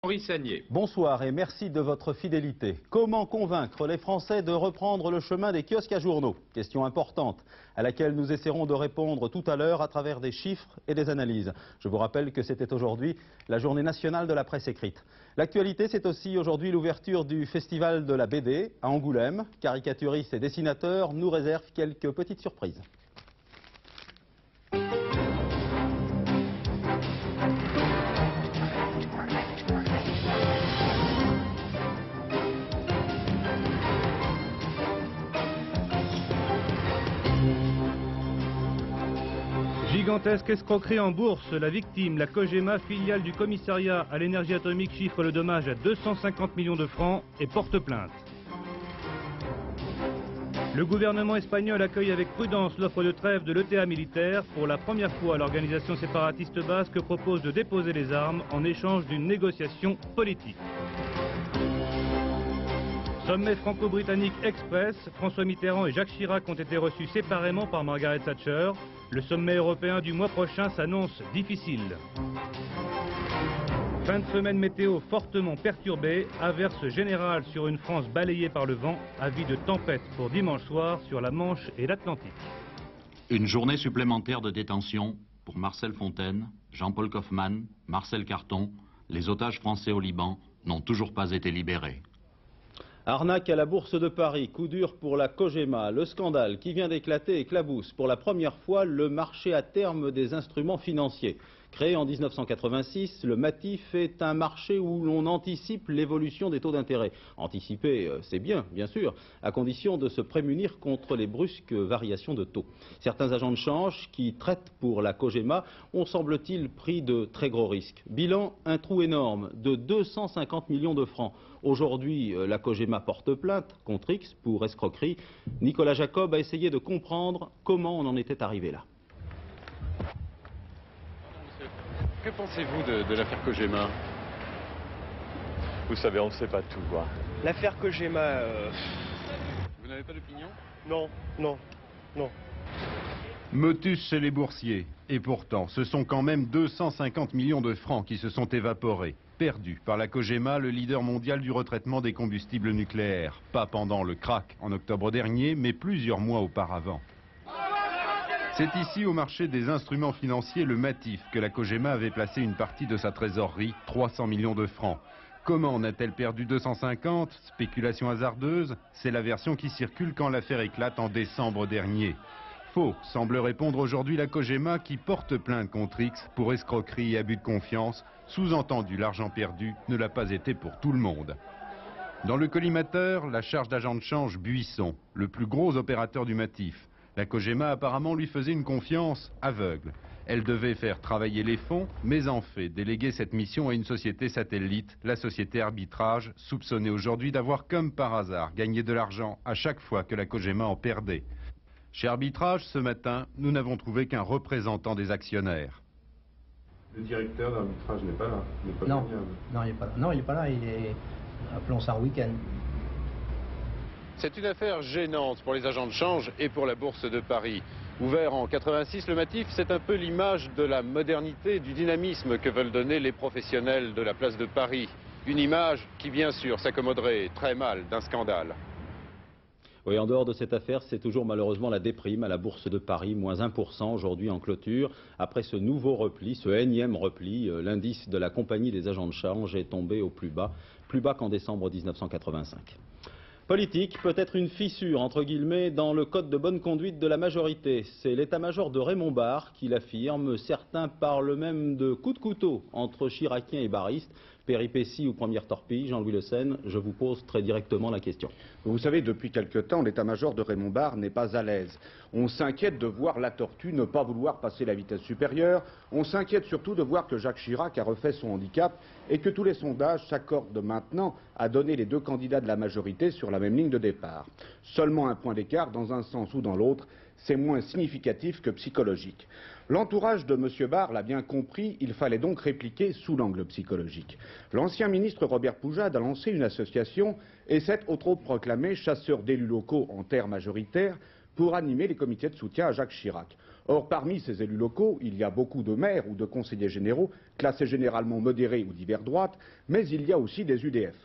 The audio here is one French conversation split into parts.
Maurice Sagnier. Bonsoir et merci de votre fidélité. Comment convaincre les Français de reprendre le chemin des kiosques à journaux? Question importante à laquelle nous essaierons de répondre tout à l'heure à travers des chiffres et des analyses. Je vous rappelle que c'était aujourd'hui la journée nationale de la presse écrite. L'actualité, c'est aussi aujourd'hui l'ouverture du festival de la BD à Angoulême. Caricaturistes et dessinateurs nous réservent quelques petites surprises. Gigantesque escroquerie en bourse, la victime, la Cogema, filiale du commissariat à l'énergie atomique, chiffre le dommage à 250 millions de francs et porte plainte. Le gouvernement espagnol accueille avec prudence l'offre de trêve de l'ETA militaire. Pour la première fois, l'organisation séparatiste basque propose de déposer les armes en échange d'une négociation politique. Sommet franco-britannique express, François Mitterrand et Jacques Chirac ont été reçus séparément par Margaret Thatcher. Le sommet européen du mois prochain s'annonce difficile. Fin de semaine météo fortement perturbée, averse générale sur une France balayée par le vent, avis de tempête pour dimanche soir sur la Manche et l'Atlantique. Une journée supplémentaire de détention pour Marcel Fontaine, Jean-Paul Kaufmann, Marcel Carton. Les otages français au Liban n'ont toujours pas été libérés. Arnaque à la Bourse de Paris, coup dur pour la Cogema. Le scandale qui vient d'éclater éclabousse pour la première fois le marché à terme des instruments financiers. Créé en 1986, le MATIF est un marché où l'on anticipe l'évolution des taux d'intérêt. Anticiper, c'est bien sûr, à condition de se prémunir contre les brusques variations de taux. Certains agents de change qui traitent pour la Cogema ont, semble-t-il, pris de très gros risques. Bilan, un trou énorme de 250 millions de francs. Aujourd'hui, la Cogema porte plainte contre X pour escroquerie. Nicolas Jacob a essayé de comprendre comment on en était arrivé là. Que pensez-vous de l'affaire Cogema? Vous savez, on ne sait pas tout, quoi. L'affaire Cogema... Vous n'avez pas d'opinion? Non. Motus chez les boursiers. Et pourtant, ce sont quand même 250 millions de francs qui se sont évaporés, perdus par la Cogema, le leader mondial du retraitement des combustibles nucléaires. Pas pendant le krach en octobre dernier, mais plusieurs mois auparavant. C'est ici, au marché des instruments financiers, le MATIF, que la Cogema avait placé une partie de sa trésorerie, 300 millions de francs. Comment en a-t-elle perdu 250? Spéculation hasardeuse? C'est la version qui circule quand l'affaire éclate en décembre dernier. Faux, semble répondre aujourd'hui la Cogema qui porte plainte contre X pour escroquerie et abus de confiance. Sous-entendu, l'argent perdu ne l'a pas été pour tout le monde. Dans le collimateur, la charge d'agent de change Buisson, le plus gros opérateur du MATIF. La Cogema apparemment lui faisait une confiance aveugle. Elle devait faire travailler les fonds, mais en fait déléguer cette mission à une société satellite, la société Arbitrage, soupçonnée aujourd'hui d'avoir comme par hasard gagné de l'argent à chaque fois que la Cogema en perdait. Chez Arbitrage, ce matin, nous n'avons trouvé qu'un représentant des actionnaires. Le directeur d'Arbitrage n'est pas là, il n'est pas joignable. Non, il n'est pas là, il est, appelons ça, un week-end. C'est une affaire gênante pour les agents de change et pour la Bourse de Paris. Ouvert en 86, le MATIF, c'est un peu l'image de la modernité, du dynamisme que veulent donner les professionnels de la place de Paris. Une image qui, bien sûr, s'accommoderait très mal d'un scandale. Oui, en dehors de cette affaire, c'est toujours malheureusement la déprime à la Bourse de Paris, moins 1% aujourd'hui en clôture. Après ce nouveau repli, ce énième repli, l'indice de la compagnie des agents de change est tombé au plus bas qu'en décembre 1985. Politique, peut-être une fissure, entre guillemets, dans le code de bonne conduite de la majorité. C'est l'état-major de Raymond Barre qui l'affirme. Certains parlent même de coup de couteau entre chiraciens et barristes. Péripéties ou première torpille, Jean-Louis Le Senne, je vous pose très directement la question. Vous savez, depuis quelque temps, l'état-major de Raymond Barre n'est pas à l'aise. On s'inquiète de voir la tortue ne pas vouloir passer la vitesse supérieure. On s'inquiète surtout de voir que Jacques Chirac a refait son handicap et que tous les sondages s'accordent maintenant à donner les deux candidats de la majorité sur la même ligne de départ. Seulement un point d'écart dans un sens ou dans l'autre, c'est moins significatif que psychologique. L'entourage de M. Barre l'a bien compris, il fallait donc répliquer sous l'angle psychologique. L'ancien ministre Robert Poujade a lancé une association et s'est autoproclamé chasseur d'élus locaux en terre majoritaire pour animer les comités de soutien à Jacques Chirac. Or, parmi ces élus locaux, il y a beaucoup de maires ou de conseillers généraux, classés généralement modérés ou d'hiver droite, mais il y a aussi des UDF.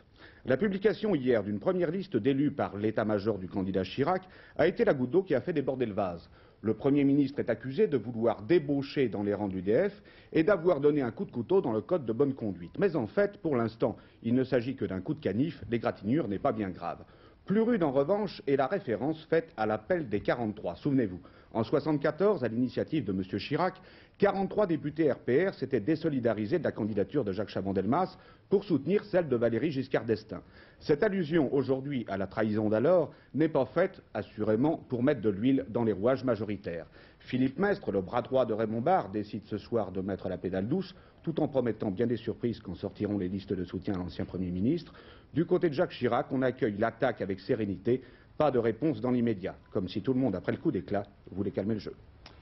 La publication hier d'une première liste d'élus par l'état-major du candidat Chirac a été la goutte d'eau qui a fait déborder le vase. Le Premier ministre est accusé de vouloir débaucher dans les rangs de l'UDF et d'avoir donné un coup de couteau dans le code de bonne conduite. Mais en fait, pour l'instant, il ne s'agit que d'un coup de canif, l'égratignure n'est pas bien grave. Plus rude en revanche est la référence faite à l'appel des 43. Souvenez-vous, en 1974, à l'initiative de M. Chirac, 43 députés RPR s'étaient désolidarisés de la candidature de Jacques Chaban-Delmas pour soutenir celle de Valéry Giscard d'Estaing. Cette allusion aujourd'hui à la trahison d'alors n'est pas faite, assurément, pour mettre de l'huile dans les rouages majoritaires. Philippe Mestre, le bras droit de Raymond Barre, décide ce soir de mettre la pédale douce, tout en promettant bien des surprises quand sortiront les listes de soutien à l'ancien Premier ministre. Du côté de Jacques Chirac, on accueille l'attaque avec sérénité, pas de réponse dans l'immédiat, comme si tout le monde, après le coup d'éclat, voulait calmer le jeu.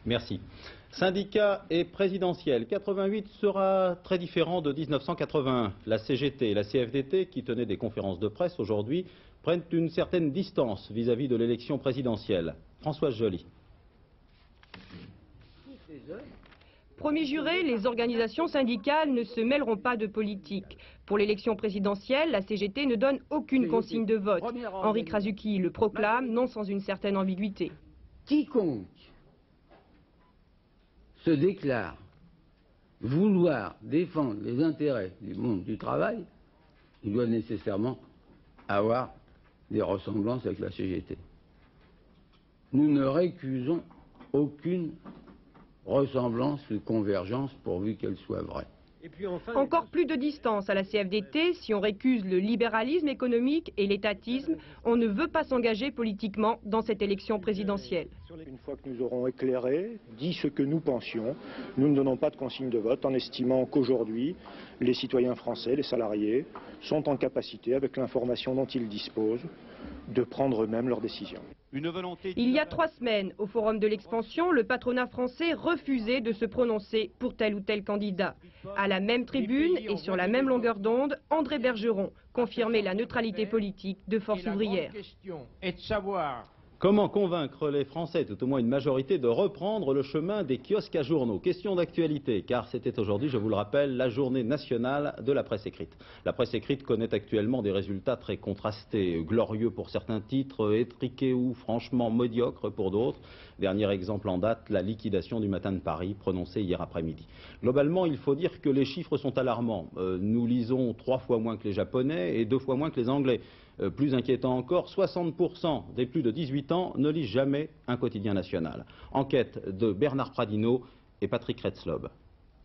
Merci. Syndicats et présidentiel. 88 sera très différent de 1981. La CGT et la CFDT, qui tenaient des conférences de presse aujourd'hui, prennent une certaine distance vis-à-vis de l'élection présidentielle. Françoise Joly. Promis juré, les organisations syndicales ne se mêleront pas de politique. Pour l'élection présidentielle, la CGT ne donne aucune consigne de vote. Henri Krasuki le proclame, non sans une certaine ambiguïté. Quiconque se déclare vouloir défendre les intérêts du monde du travail, il doit nécessairement avoir des ressemblances avec la CGT. Nous ne récusons aucune ressemblance ou convergence pourvu qu'elle soit vraie. Encore plus de distance à la CFDT. Si on récuse le libéralisme économique et l'étatisme, on ne veut pas s'engager politiquement dans cette élection présidentielle. Une fois que nous aurons éclairé, dit ce que nous pensions, nous ne donnons pas de consigne de vote en estimant qu'aujourd'hui, les citoyens français, les salariés, sont en capacité, avec l'information dont ils disposent, de prendre eux-mêmes leurs décisions. Il y a 3 semaines, au Forum de l'Expansion, le patronat français refusait de se prononcer pour tel ou tel candidat. À la même tribune et sur la même longueur d'onde, André Bergeron confirmait la neutralité politique de Force ouvrière. Comment convaincre les Français, tout au moins une majorité, de reprendre le chemin des kiosques à journaux? Question d'actualité, car c'était aujourd'hui, je vous le rappelle, la journée nationale de la presse écrite. La presse écrite connaît actuellement des résultats très contrastés, glorieux pour certains titres, étriqués ou franchement médiocres pour d'autres. Dernier exemple en date, la liquidation du Matin de Paris, prononcée hier après-midi. Globalement, il faut dire que les chiffres sont alarmants. Nous lisons 3 fois moins que les Japonais et 2 fois moins que les Anglais. Plus inquiétant encore, 60% des plus de 18 ans ne lisent jamais un quotidien national. Enquête de Bernard Pradino et Patrick Retzlob.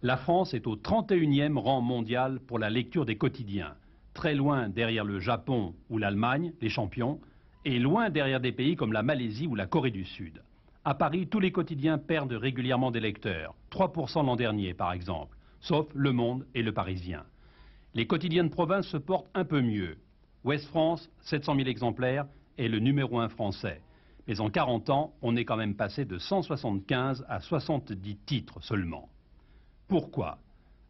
La France est au 31e rang mondial pour la lecture des quotidiens. Très loin derrière le Japon ou l'Allemagne, les champions, et loin derrière des pays comme la Malaisie ou la Corée du Sud. À Paris, tous les quotidiens perdent régulièrement des lecteurs. 3% l'an dernier, par exemple, sauf Le Monde et Le Parisien. Les quotidiens de province se portent un peu mieux. Ouest France, 700 000 exemplaires, est le numéro 1 français. Mais en 40 ans, on est quand même passé de 175 à 70 titres seulement. Pourquoi?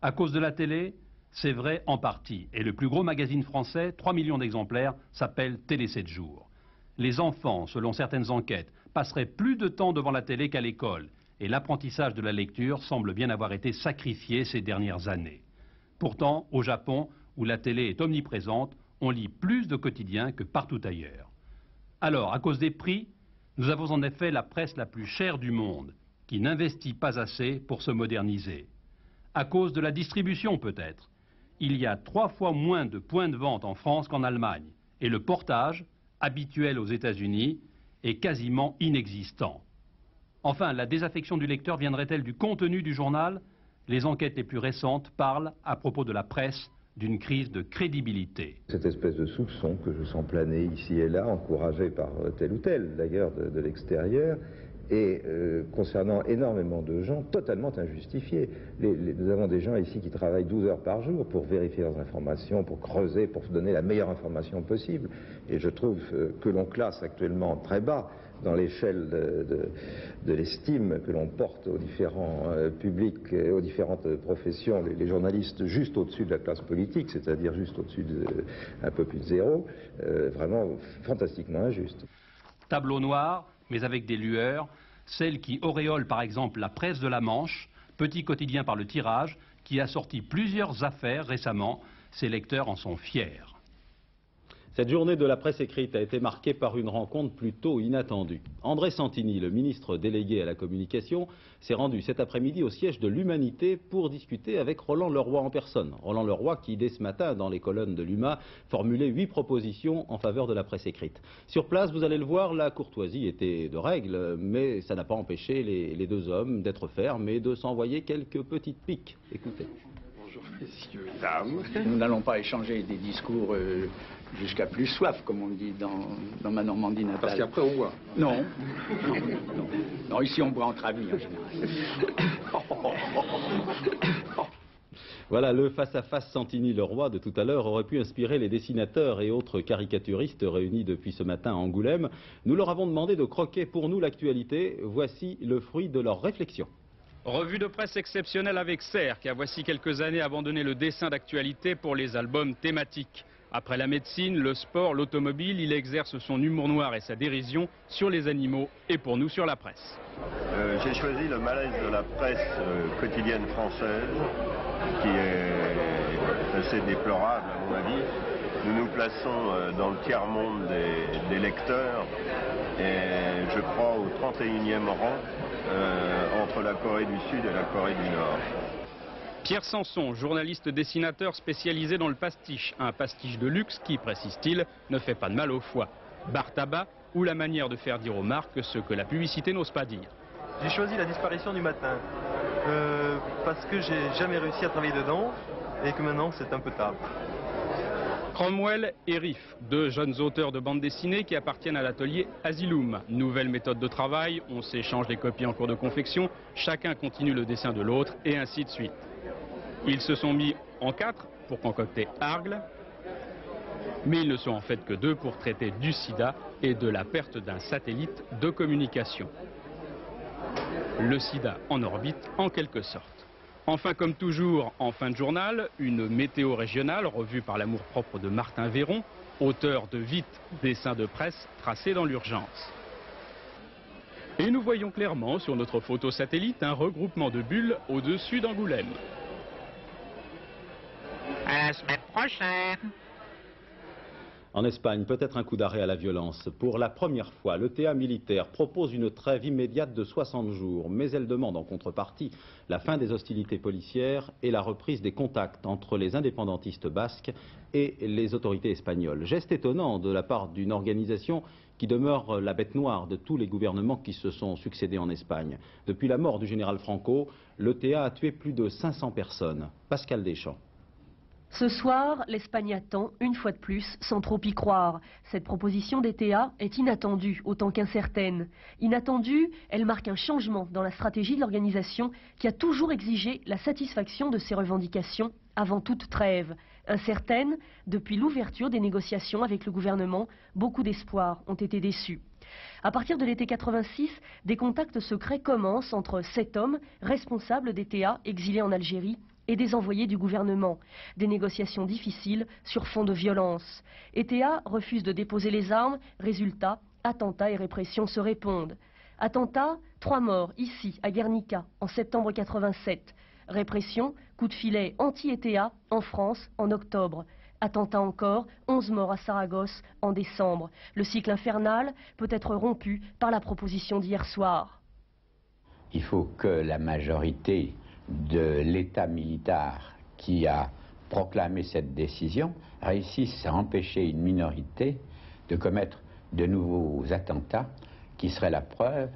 À cause de la télé? C'est vrai en partie. Et le plus gros magazine français, 3 millions d'exemplaires, s'appelle Télé 7 jours. Les enfants, selon certaines enquêtes, passeraient plus de temps devant la télé qu'à l'école. Et l'apprentissage de la lecture semble bien avoir été sacrifié ces dernières années. Pourtant, au Japon, où la télé est omniprésente, on lit plus de quotidiens que partout ailleurs. Alors, à cause des prix, nous avons en effet la presse la plus chère du monde, qui n'investit pas assez pour se moderniser. À cause de la distribution peut-être. Il y a 3 fois moins de points de vente en France qu'en Allemagne, et le portage, habituel aux États-Unis, est quasiment inexistant. Enfin, la désaffection du lecteur viendrait-elle du contenu du journal? Les enquêtes les plus récentes parlent, à propos de la presse, d'une crise de crédibilité. Cette espèce de soupçon que je sens planer ici et là, encouragé par tel ou tel, d'ailleurs, de l'extérieur, et concernant énormément de gens, totalement injustifié. Nous avons des gens ici qui travaillent 12 heures par jour pour vérifier leurs informations, pour creuser, pour donner la meilleure information possible. Et je trouve que l'on classe actuellement très bas dans l'échelle de l'estime que l'on porte aux différents publics, aux différentes professions, les journalistes juste au-dessus de la classe politique, c'est-à-dire juste au-dessus un peu plus de zéro, vraiment fantastiquement injuste. Tableau noir, mais avec des lueurs, celle qui auréole par exemple la presse de la Manche, petit quotidien par le tirage, qui a sorti plusieurs affaires récemment. Ses lecteurs en sont fiers. Cette journée de la presse écrite a été marquée par une rencontre plutôt inattendue. André Santini, le ministre délégué à la communication, s'est rendu cet après-midi au siège de l'Humanité pour discuter avec Roland Leroy en personne. Roland Leroy qui, dès ce matin, dans les colonnes de l'UMA, formulait 8 propositions en faveur de la presse écrite. Sur place, vous allez le voir, la courtoisie était de règle, mais ça n'a pas empêché les deux hommes d'être fermes et de s'envoyer quelques petites piques. Écoutez. Bonjour messieurs, dames. Nous n'allons pas échanger des discours jusqu'à plus soif, comme on dit dans ma Normandie natale. Parce qu'après on boit. Non. Non, ici on boit entre amis en général. Voilà, le face-à-face Santini-Leroy de tout à l'heure aurait pu inspirer les dessinateurs et autres caricaturistes réunis depuis ce matin à Angoulême. Nous leur avons demandé de croquer pour nous l'actualité. Voici le fruit de leur réflexion. Revue de presse exceptionnelle avec Serre, qui a voici quelques années abandonné le dessin d'actualité pour les albums thématiques. Après la médecine, le sport, l'automobile, il exerce son humour noir et sa dérision sur les animaux et pour nous sur la presse. J'ai choisi le malaise de la presse quotidienne française, qui est assez déplorable à mon avis. Nous nous plaçons dans le tiers-monde des lecteurs et je crois au 31e rang entre la Corée du Sud et la Corée du Nord. Pierre Sanson, journaliste dessinateur spécialisé dans le pastiche. Un pastiche de luxe qui, précise-t-il, ne fait pas de mal au foie. Bar tabac ou la manière de faire dire aux marques ce que la publicité n'ose pas dire. J'ai choisi la disparition du matin parce que j'ai jamais réussi à travailler dedans et que maintenant c'est un peu tard. Cromwell et Riff, deux jeunes auteurs de bande dessinée qui appartiennent à l'atelier Asylum. Nouvelle méthode de travail, on s'échange les copies en cours de confection, chacun continue le dessin de l'autre et ainsi de suite. Ils se sont mis en 4 pour concocter Argle, mais ils ne sont en fait que 2 pour traiter du sida et de la perte d'un satellite de communication. Le sida en orbite en quelque sorte. Enfin, comme toujours, en fin de journal, une météo régionale revue par l'amour-propre de Martin Véron, auteur de Vite, dessins de presse tracés dans l'urgence. Et nous voyons clairement sur notre photo satellite un regroupement de bulles au-dessus d'Angoulême. À la semaine prochaine. En Espagne, peut-être un coup d'arrêt à la violence. Pour la première fois, l'ETA militaire propose une trêve immédiate de 60 jours, mais elle demande en contrepartie la fin des hostilités policières et la reprise des contacts entre les indépendantistes basques et les autorités espagnoles. Geste étonnant de la part d'une organisation qui demeure la bête noire de tous les gouvernements qui se sont succédés en Espagne. Depuis la mort du général Franco, l'ETA a tué plus de 500 personnes. Pascal Deschamps. Ce soir, l'Espagne attend, une fois de plus, sans trop y croire. Cette proposition d'ETA est inattendue, autant qu'incertaine. Inattendue, elle marque un changement dans la stratégie de l'organisation qui a toujours exigé la satisfaction de ses revendications avant toute trêve. Incertaine, depuis l'ouverture des négociations avec le gouvernement, beaucoup d'espoirs ont été déçus. À partir de l'été 86, des contacts secrets commencent entre 7 hommes responsables d'ETA exilés en Algérie et des envoyés du gouvernement. Des négociations difficiles sur fond de violence. ETA refuse de déposer les armes. Résultat, attentats et répression se répondent. Attentats, 3 morts ici, à Guernica, en septembre 87. Répression, coup de filet anti-ETA en France en octobre. Attentat encore, 11 morts à Saragosse en décembre. Le cycle infernal peut être rompu par la proposition d'hier soir. Il faut que la majorité de l'État militaire qui a proclamé cette décision réussisse à empêcher une minorité de commettre de nouveaux attentats qui seraient la preuve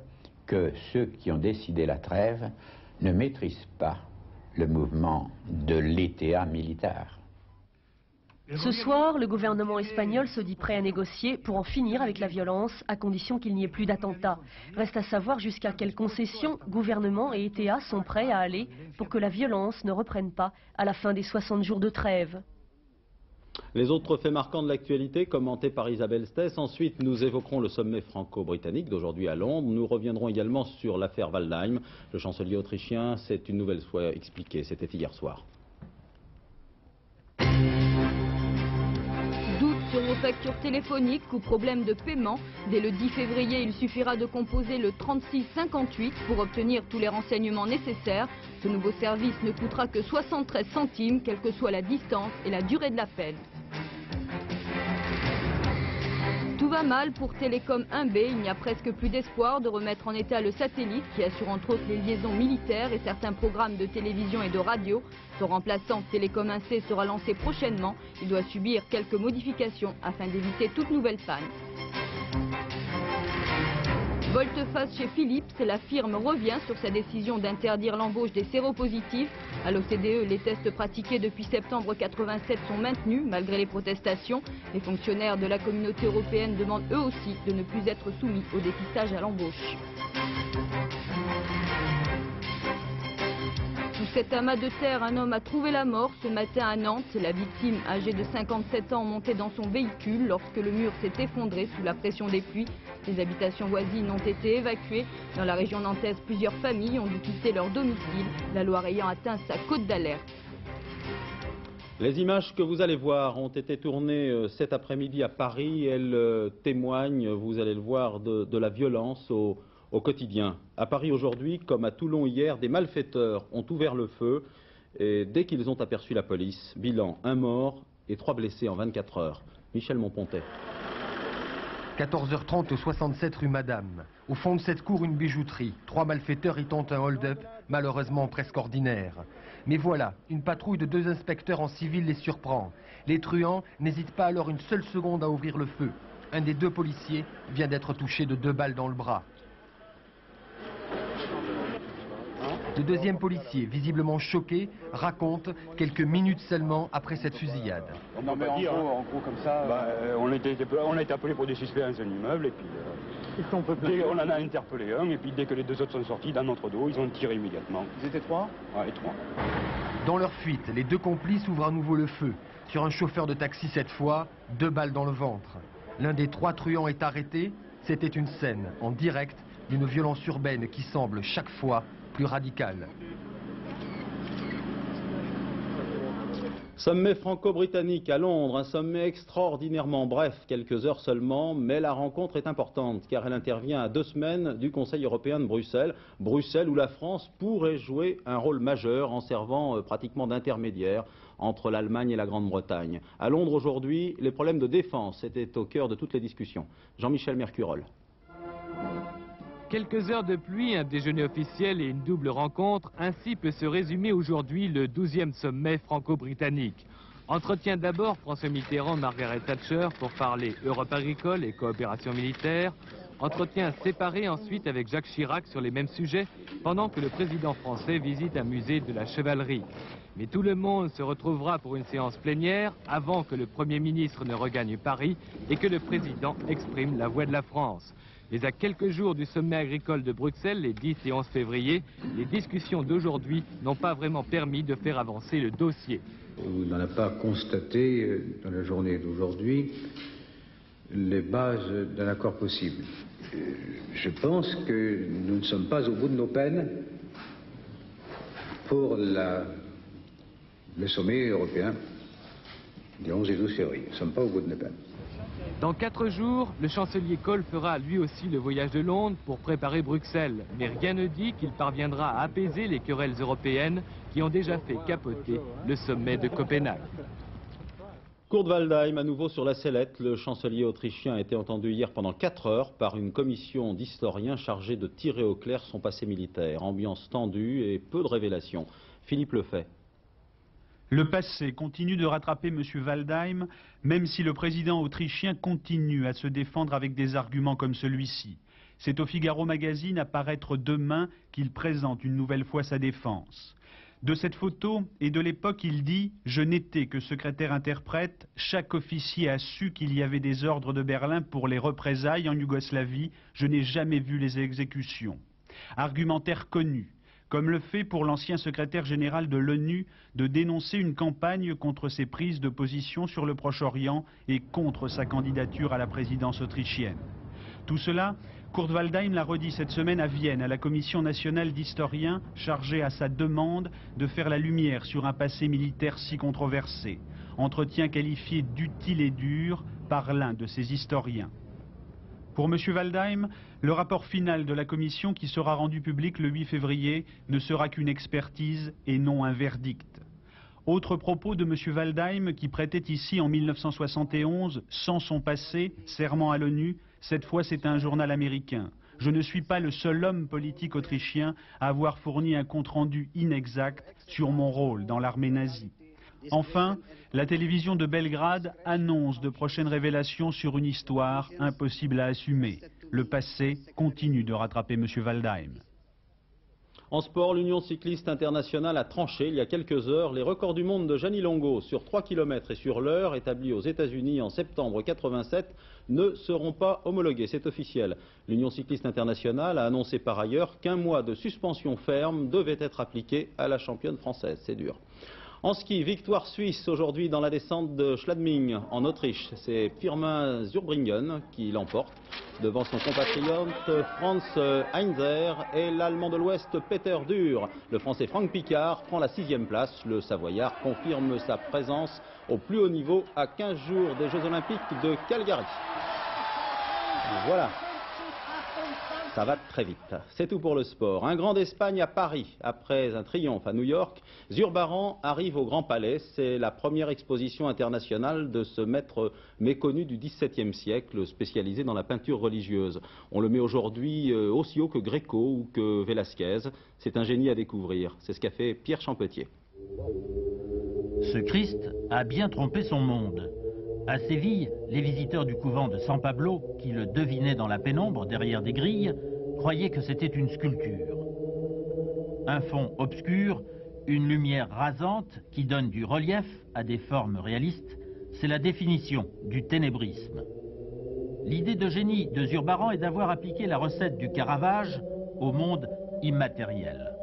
que ceux qui ont décidé la trêve ne maîtrisent pas le mouvement de l'ETA militaire. Ce soir, le gouvernement espagnol se dit prêt à négocier pour en finir avec la violence, à condition qu'il n'y ait plus d'attentats. Reste à savoir jusqu'à quelles concessions gouvernement et ETA sont prêts à aller pour que la violence ne reprenne pas à la fin des 60 jours de trêve. Les autres faits marquants de l'actualité, commentés par Isabelle Stess. Ensuite, nous évoquerons le sommet franco-britannique d'aujourd'hui à Londres. Nous reviendrons également sur l'affaire Waldheim. Le chancelier autrichien s'est une nouvelle fois expliqué. C'était hier soir. Sur votre facture téléphonique ou problème de paiement. Dès le 10 février, il suffira de composer le 3658 pour obtenir tous les renseignements nécessaires. Ce nouveau service ne coûtera que 73 centimes, quelle que soit la distance et la durée de l'appel. Tout va mal pour Télécom 1B, il n'y a presque plus d'espoir de remettre en état le satellite qui assure entre autres les liaisons militaires et certains programmes de télévision et de radio. Son remplaçant Télécom 1C sera lancé prochainement. Il doit subir quelques modifications afin d'éviter toute nouvelle panne. Volte-face chez Philips, la firme revient sur sa décision d'interdire l'embauche des séropositifs. À l'OCDE, les tests pratiqués depuis septembre 87 sont maintenus malgré les protestations. Les fonctionnaires de la communauté européenne demandent eux aussi de ne plus être soumis au dépistage à l'embauche. Sous cet amas de terre, un homme a trouvé la mort ce matin à Nantes. La victime, âgée de 57 ans, montait dans son véhicule lorsque le mur s'est effondré sous la pression des pluies. Les habitations voisines ont été évacuées. Dans la région nantaise, plusieurs familles ont dû quitter leur domicile, la Loire ayant atteint sa cote d'alerte. Les images que vous allez voir ont été tournées cet après-midi à Paris. Elles témoignent, vous allez le voir, de la violence au quotidien. À Paris aujourd'hui, comme à Toulon hier, des malfaiteurs ont ouvert le feu et dès qu'ils ont aperçu la police, bilan, 1 mort et 3 blessés en 24 heures. Michel Monpontet. 14h30 au 67 rue Madame. Au fond de cette cour, une bijouterie. 3 malfaiteurs y tentent un hold-up, malheureusement presque ordinaire. Mais voilà, une patrouille de 2 inspecteurs en civil les surprend. Les truands n'hésitent pas alors une seule seconde à ouvrir le feu. Un des 2 policiers vient d'être touché de 2 balles dans le bras. Le 2e policier, visiblement choqué, raconte quelques minutes seulement après cette fusillade. Non mais en gros comme ça... on a été appelé pour des suspects dans un immeuble et puis on en a interpellé un et puis dès que les 2 autres sont sortis dans notre dos, ils ont tiré immédiatement. Ils étaient 3 Ouais, 3. Dans leur fuite, les 2 complices ouvrent à nouveau le feu. Sur un chauffeur de taxi cette fois, 2 balles dans le ventre. L'un des 3 truands est arrêté. C'était une scène en direct d'une violence urbaine qui semble chaque fois plus radical. Sommet franco-britannique à Londres, un sommet extraordinairement bref, quelques heures seulement, mais la rencontre est importante car elle intervient à 2 semaines du Conseil européen de Bruxelles. Bruxelles où la France pourrait jouer un rôle majeur en servant pratiquement d'intermédiaire entre l'Allemagne et la Grande-Bretagne. À Londres aujourd'hui, les problèmes de défense étaient au cœur de toutes les discussions. Jean-Michel Mercurol. Quelques heures de pluie, un déjeuner officiel et une double rencontre, ainsi peut se résumer aujourd'hui le 12e sommet franco-britannique. Entretien d'abord François Mitterrand, Margaret Thatcher pour parler Europe agricole et coopération militaire. Entretien séparé ensuite avec Jacques Chirac sur les mêmes sujets, pendant que le président français visite un musée de la chevalerie. Mais tout le monde se retrouvera pour une séance plénière avant que le Premier ministre ne regagne Paris et que le président exprime la voix de la France. Mais à quelques jours du sommet agricole de Bruxelles, les 10 et 11 février, les discussions d'aujourd'hui n'ont pas vraiment permis de faire avancer le dossier. On n'en a pas constaté dans la journée d'aujourd'hui les bases d'un accord possible. Je pense que nous ne sommes pas au bout de nos peines pour le sommet européen du 11 et 12 février. Nous ne sommes pas au bout de nos peines. Dans 4 jours, le chancelier Kohl fera lui aussi le voyage de Londres pour préparer Bruxelles. Mais rien ne dit qu'il parviendra à apaiser les querelles européennes qui ont déjà fait capoter le sommet de Copenhague. Kurt Waldheim à nouveau sur la sellette. Le chancelier autrichien a été entendu hier pendant 4 heures par une commission d'historiens chargée de tirer au clair son passé militaire. Ambiance tendue et peu de révélations. Philippe Lefay. Le passé continue de rattraper M. Waldheim, même si le président autrichien continue à se défendre avec des arguments comme celui-ci. C'est au Figaro Magazine à paraître demain qu'il présente une nouvelle fois sa défense. De cette photo et de l'époque, il dit « Je n'étais que secrétaire-interprète, chaque officier a su qu'il y avait des ordres de Berlin pour les représailles en Yougoslavie, je n'ai jamais vu les exécutions. » Argumentaire connu. Comme le fait pour l'ancien secrétaire général de l'ONU de dénoncer une campagne contre ses prises de position sur le Proche-Orient et contre sa candidature à la présidence autrichienne. Tout cela, Kurt Waldheim l'a redit cette semaine à Vienne à la Commission nationale d'historiens chargée à sa demande de faire la lumière sur un passé militaire si controversé. entretien qualifié d'utile et dur par l'un de ses historiens. Pour M. Waldheim, le rapport final de la commission qui sera rendu public le 8 février ne sera qu'une expertise et non un verdict. Autre propos de M. Waldheim qui prêtait ici en 1971, sans son passé, serment à l'ONU, cette fois c'est un journal américain. Je ne suis pas le seul homme politique autrichien à avoir fourni un compte-rendu inexact sur mon rôle dans l'armée nazie. Enfin, la télévision de Belgrade annonce de prochaines révélations sur une histoire impossible à assumer. Le passé continue de rattraper M. Waldheim. En sport, l'Union cycliste internationale a tranché il y a quelques heures les records du monde de Gianni Longo sur 3 km et sur l'heure établis aux États-Unis en septembre 87 ne seront pas homologués, c'est officiel. L'Union cycliste internationale a annoncé par ailleurs qu'un mois de suspension ferme devait être appliqué à la championne française, c'est dur. En ski, victoire suisse aujourd'hui dans la descente de Schladming en Autriche. C'est Firmin Zurbriggen qui l'emporte devant son compatriote Franz Heinzer et l'Allemand de l'Ouest Peter Dürr. Le Français Franck Picard prend la 6e place. Le Savoyard confirme sa présence au plus haut niveau à 15 jours des Jeux Olympiques de Calgary. Voilà. Ça va très vite. C'est tout pour le sport. Un Grand d'Espagne à Paris. Après un triomphe à New York, Zurbaran arrive au Grand Palais. C'est la première exposition internationale de ce maître méconnu du XVIIe siècle, spécialisé dans la peinture religieuse. On le met aujourd'hui aussi haut que Gréco ou que Velázquez. C'est un génie à découvrir. C'est ce qu'a fait Pierre Champetier. Ce Christ a bien trompé son monde. À Séville, les visiteurs du couvent de San Pablo, qui le devinaient dans la pénombre derrière des grilles, croyaient que c'était une sculpture. Un fond obscur, une lumière rasante qui donne du relief à des formes réalistes, c'est la définition du ténébrisme. L'idée de génie de Zurbaran est d'avoir appliqué la recette du Caravage au monde immatériel.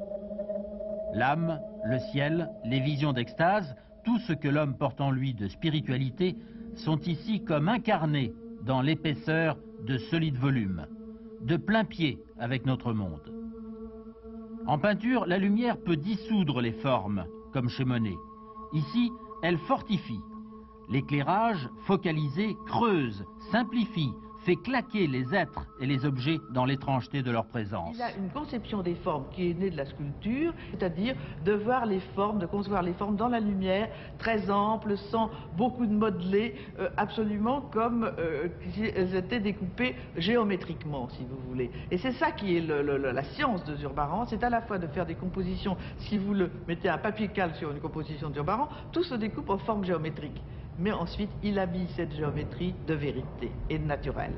L'âme, le ciel, les visions d'extase, tout ce que l'homme porte en lui de spiritualité sont ici comme incarnés dans l'épaisseur de solides volumes, de plein pied avec notre monde. En peinture, la lumière peut dissoudre les formes, comme chez Monet. Ici, elle fortifie. L'éclairage, focalisé, creuse, simplifie, fait claquer les êtres et les objets dans l'étrangeté de leur présence. Il a une conception des formes qui est née de la sculpture, c'est-à-dire de voir les formes, de concevoir les formes dans la lumière, très ample, sans beaucoup de modelés, absolument comme si elles étaient découpées géométriquement, si vous voulez. Et c'est ça qui est la science de Zurbaran, c'est à la fois de faire des compositions, si vous le mettez un papier calque sur une composition de Zurbaran, tout se découpe en forme géométrique. Mais ensuite, il habille cette géométrie de vérité et de naturel.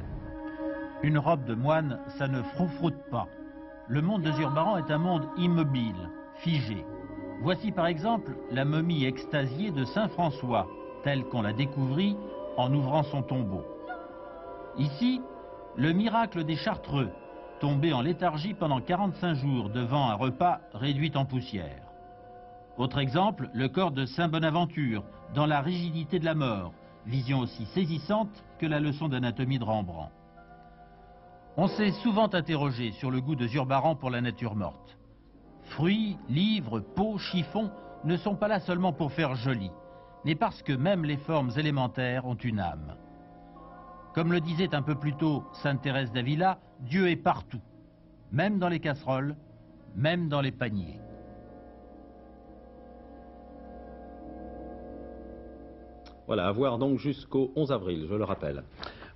Une robe de moine, ça ne froufroute pas. Le monde de Zurbaran est un monde immobile, figé. Voici par exemple la momie extasiée de Saint François, telle qu'on la découvrit en ouvrant son tombeau. Ici, le miracle des Chartreux, tombé en léthargie pendant 45 jours devant un repas réduit en poussière. Autre exemple, le corps de Saint Bonaventure, dans la rigidité de la mort, vision aussi saisissante que la leçon d'anatomie de Rembrandt. On s'est souvent interrogé sur le goût de Zurbaran pour la nature morte. Fruits, livres, peaux, chiffons ne sont pas là seulement pour faire joli, mais parce que même les formes élémentaires ont une âme. Comme le disait un peu plus tôt Sainte Thérèse d'Avila, Dieu est partout, même dans les casseroles, même dans les paniers. Voilà, à voir donc jusqu'au 11 avril, je le rappelle.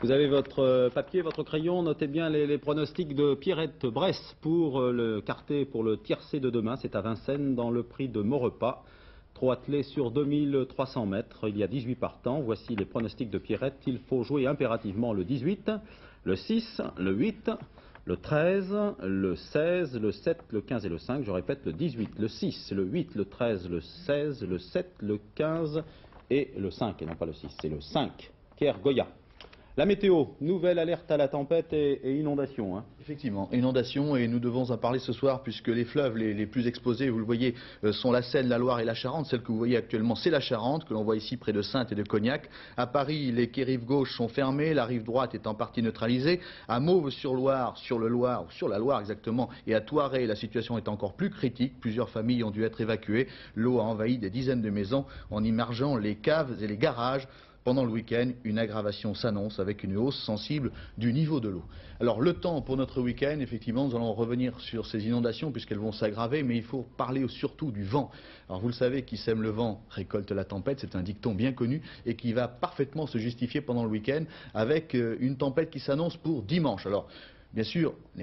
Vous avez votre papier, votre crayon, notez bien les pronostics de Pierrette Bresse pour le quartet, pour le tiercé de demain. C'est à Vincennes, dans le prix de Maurepas. 3 attelés sur 2300 mètres, il y a 18 partants. Voici les pronostics de Pierrette. Il faut jouer impérativement le 18, le 6, le 8, le 13, le 16, le 7, le 15 et le 5. Je répète, le 18, le 6, le 8, le 13, le 16, le 7, le 15 et le 5, et non pas le 6, c'est le 5, Pierre Goya. La météo, nouvelle alerte à la tempête et inondation. Hein. Effectivement, inondation, et nous devons en parler ce soir puisque les fleuves les plus exposés, vous le voyez, sont la Seine, la Loire et la Charente. Celle que vous voyez actuellement, c'est la Charente, que l'on voit ici près de Saintes et de Cognac. À Paris, les quais rive gauche sont fermés, la rive droite est en partie neutralisée. À Mauves-sur-Loire, sur la Loire exactement, et à Thoiret, la situation est encore plus critique. Plusieurs familles ont dû être évacuées. L'eau a envahi des dizaines de maisons en immergeant les caves et les garages. Pendant le week-end, une aggravation s'annonce avec une hausse sensible du niveau de l'eau. Alors le temps pour notre week-end, effectivement, nous allons revenir sur ces inondations puisqu'elles vont s'aggraver, mais il faut parler surtout du vent. Alors vous le savez, qui sème le vent récolte la tempête, c'est un dicton bien connu et qui va parfaitement se justifier pendant le week-end avec une tempête qui s'annonce pour dimanche. Alors, bien sûr, on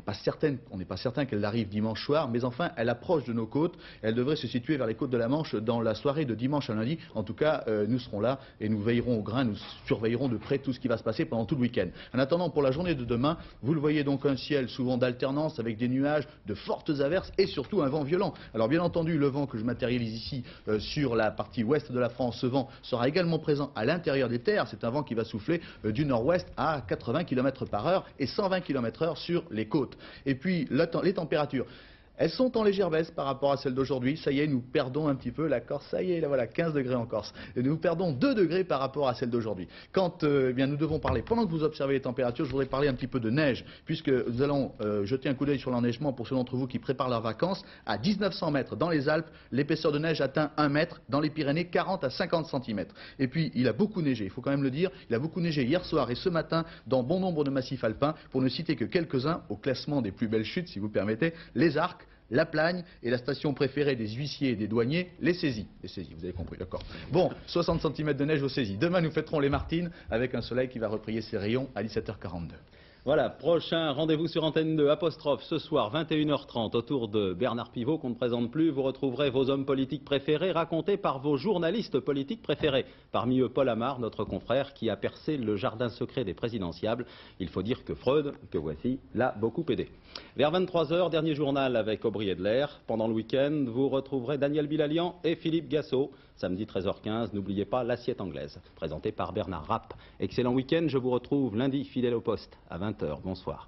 n'est pas certain qu'elle arrive dimanche soir, mais enfin, elle approche de nos côtes. Elle devrait se situer vers les côtes de la Manche dans la soirée de dimanche à lundi. En tout cas, nous serons là et nous veillerons au grain, nous surveillerons de près tout ce qui va se passer pendant tout le week-end. En attendant, pour la journée de demain, vous le voyez donc un ciel souvent d'alternance avec des nuages, de fortes averses et surtout un vent violent. Alors bien entendu, le vent que je matérialise ici sur la partie ouest de la France, ce vent sera également présent à l'intérieur des terres. C'est un vent qui va souffler du nord-ouest à 80 km/h et 120 km/h sur les côtes. Et puis les températures, elles sont en légère baisse par rapport à celles d'aujourd'hui. Ça y est, nous perdons un petit peu la Corse. Ça y est, là voilà, 15 degrés en Corse. Et nous perdons 2 degrés par rapport à celles d'aujourd'hui. Quand eh bien, nous devons parler, pendant que vous observez les températures, je voudrais parler un petit peu de neige, puisque nous allons jeter un coup d'œil sur l'enneigement pour ceux d'entre vous qui préparent leurs vacances. À 1900 mètres dans les Alpes, l'épaisseur de neige atteint 1 mètre. Dans les Pyrénées, 40 à 50 cm. Et puis, il a beaucoup neigé, il faut quand même le dire. Il a beaucoup neigé hier soir et ce matin dans bon nombre de massifs alpins, pour ne citer que quelques-uns au classement des plus belles chutes, si vous permettez, les Arcs, la Plagne et la station préférée des huissiers et des douaniers, les saisies. Les saisies, vous avez compris, d'accord. Bon, 60 cm de neige aux saisies. Demain, nous fêterons les Martines avec un soleil qui va reprier ses rayons à 17h42. Voilà, prochain rendez-vous sur Antenne 2, apostrophe, ce soir 21h30 autour de Bernard Pivot qu'on ne présente plus. Vous retrouverez vos hommes politiques préférés racontés par vos journalistes politiques préférés. Parmi eux Paul Amar, notre confrère qui a percé le jardin secret des présidentiables. Il faut dire que Freud, que voici, l'a beaucoup aidé. Vers 23h, dernier journal avec Aubry Edler. Pendant le week-end, vous retrouverez Daniel Bilalian et Philippe Gassot. Samedi 13h15, n'oubliez pas l'assiette anglaise, présentée par Bernard Rapp. Excellent week-end, je vous retrouve lundi fidèle au poste à 20h. Bonsoir.